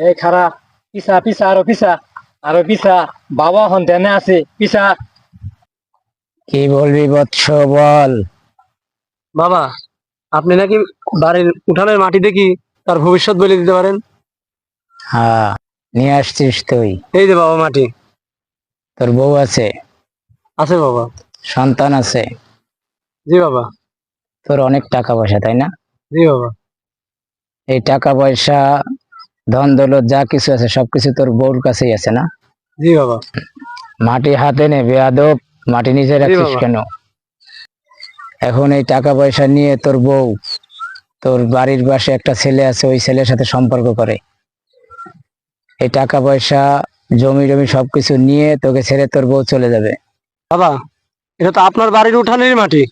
এই খারা, পিছা পিছা আরো পিছা, আরো পিছা। বাবা হন ধ্যানে আছে, পিছা। কি বলবি বৎস, বল। বাবা, আপনি নাকি বাড়ির উঠানের মাটি দেখি তার ভবিষ্যৎ বলে দিতে পারেন। হ্যাঁ, নিয়ে আসছিস তুই? এই যে বাবা মাটি। তোর বউ আছে? আছে বাবা। সন্তান আছে? জি বাবা। তোর অনেক টাকা পয়সা, তাই না? জি বাবা। এই টাকা পয়সা, ধন দৌলত যা কিছু আছে সবকিছু তোর বউর কাছেই আছে না? জি বাবা। মাটি হাতে নে বেয়াদব, মাটি নিজে জি রাখছিস বাবা। কেন? এখন এই টাকা পয়সা নিয়ে তোর বউ তোর বাড়ির পাশে একটা ছেলে আছে, ওই ছেলের সাথে সম্পর্ক করে। এই টাকা পয়সা, জমি জমি সবকিছু নিয়ে তোকে ছেড়ে তোর বউ চলে যাবে। বাবা, এটা তো আপনার বাড়ির উঠানের মাটি।